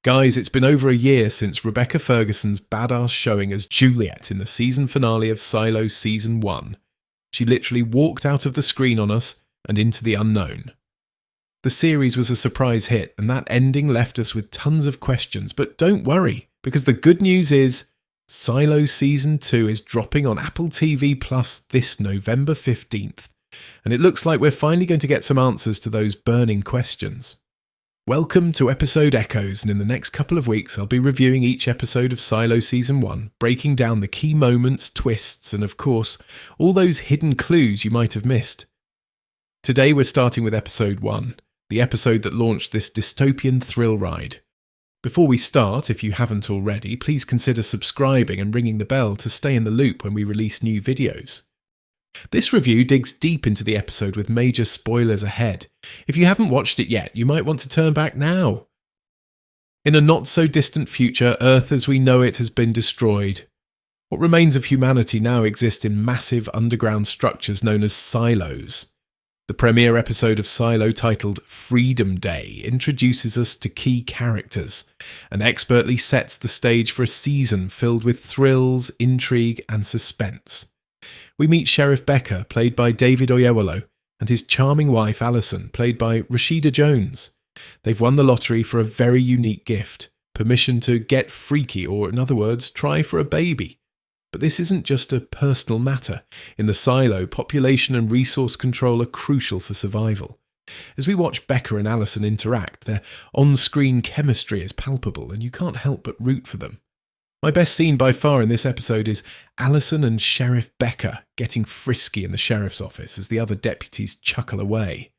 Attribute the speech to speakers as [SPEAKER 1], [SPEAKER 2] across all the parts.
[SPEAKER 1] Guys, it's been over a year since Rebecca Ferguson's badass showing as Juliette in the season finale of Silo Season 1. She literally walked out of the screen on us and into the unknown. The series was a surprise hit, and that ending left us with tons of questions, but don't worry, because the good news is Silo Season 2 is dropping on Apple TV Plus this November 15th, and it looks like we're finally going to get some answers to those burning questions. Welcome to Episode Echoes, and in the next couple of weeks I'll be reviewing each episode of Silo Season 1, breaking down the key moments, twists, and of course, all those hidden clues you might have missed. Today we're starting with Episode 1, the episode that launched this dystopian thrill ride. Before we start, if you haven't already, please consider subscribing and ringing the bell to stay in the loop when we release new videos. This review digs deep into the episode with major spoilers ahead. If you haven't watched it yet, you might want to turn back now. In a not-so-distant future, Earth as we know it has been destroyed. What remains of humanity now exist in massive underground structures known as silos. The premiere episode of Silo, titled Freedom Day, introduces us to key characters and expertly sets the stage for a season filled with thrills, intrigue and suspense. We meet Sheriff Becker, played by David Oyelowo, and his charming wife Allison, played by Rashida Jones. They've won the lottery for a very unique gift, permission to get freaky, or in other words, try for a baby. But this isn't just a personal matter. In the silo, population and resource control are crucial for survival. As we watch Becker and Allison interact, their on-screen chemistry is palpable, and you can't help but root for them. My best scene by far in this episode is Allison and Sheriff Becker getting frisky in the sheriff's office as the other deputies chuckle away.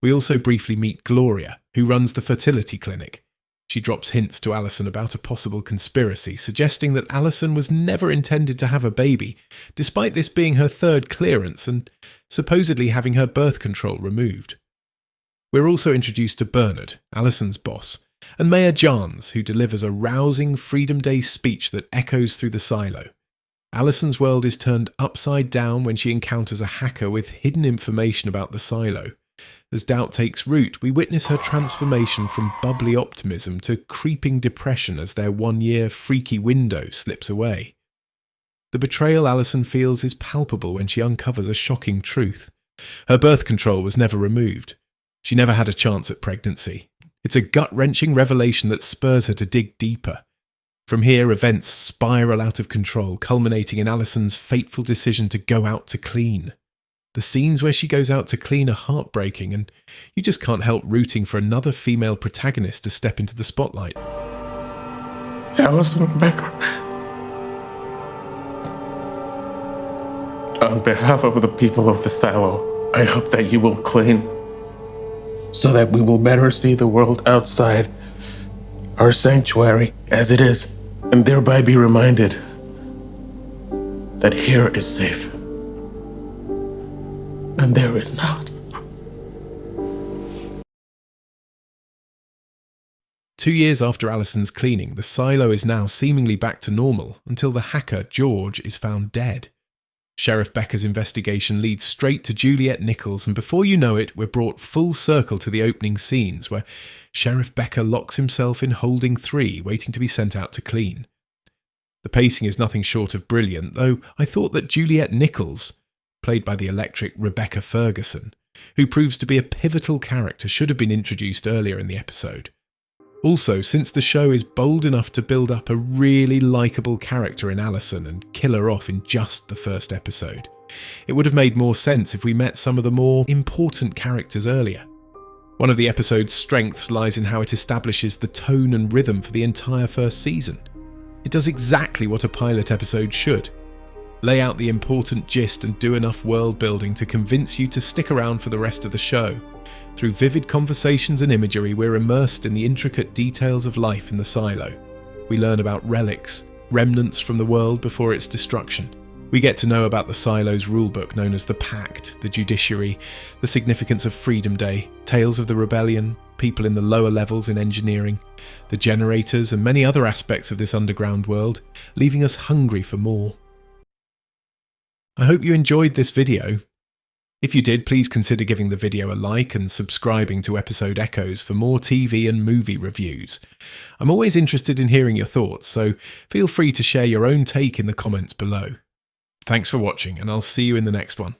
[SPEAKER 1] We also briefly meet Gloria, who runs the fertility clinic. She drops hints to Allison about a possible conspiracy, suggesting that Allison was never intended to have a baby, despite this being her third clearance and supposedly having her birth control removed. We're also introduced to Bernard, Allison's boss, and Mayor Johns, who delivers a rousing Freedom Day speech that echoes through the silo. Allison's world is turned upside down when she encounters a hacker with hidden information about the silo. As doubt takes root, we witness her transformation from bubbly optimism to creeping depression as their one-year freaky window slips away. The betrayal Allison feels is palpable when she uncovers a shocking truth. Her birth control was never removed. She never had a chance at pregnancy. It's a gut-wrenching revelation that spurs her to dig deeper. From here, events spiral out of control, culminating in Allison's fateful decision to go out to clean. The scenes where she goes out to clean are heartbreaking, and you just can't help rooting for another female protagonist to step into the spotlight.
[SPEAKER 2] Allison Becker. On behalf of the people of the silo, I hope that you will clean, so that we will better see the world outside our sanctuary as it is, and thereby be reminded that here is safe and there is not.
[SPEAKER 1] 2 years after Allison's cleaning, the silo is now seemingly back to normal until the hacker, George, is found dead. Sheriff Becker's investigation leads straight to Juliette Nichols, and before you know it, we're brought full circle to the opening scenes where Sheriff Becker locks himself in Holding 3, waiting to be sent out to clean. The pacing is nothing short of brilliant, though I thought that Juliette Nichols, played by the electric Rebecca Ferguson, who proves to be a pivotal character, should have been introduced earlier in the episode. Also, since the show is bold enough to build up a really likeable character in Allison and kill her off in just the first episode, it would have made more sense if we met some of the more important characters earlier. One of the episode's strengths lies in how it establishes the tone and rhythm for the entire first season. It does exactly what a pilot episode should. Lay out the important gist and do enough world building to convince you to stick around for the rest of the show. Through vivid conversations and imagery, we're immersed in the intricate details of life in the silo. We learn about relics, remnants from the world before its destruction. We get to know about the silo's rulebook known as the Pact, the judiciary, the significance of Freedom Day, tales of the rebellion, people in the lower levels in engineering, the generators, and many other aspects of this underground world, leaving us hungry for more. I hope you enjoyed this video. If you did, please consider giving the video a like and subscribing to Episode Echoes for more TV and movie reviews. I'm always interested in hearing your thoughts, so feel free to share your own take in the comments below. Thanks for watching, and I'll see you in the next one.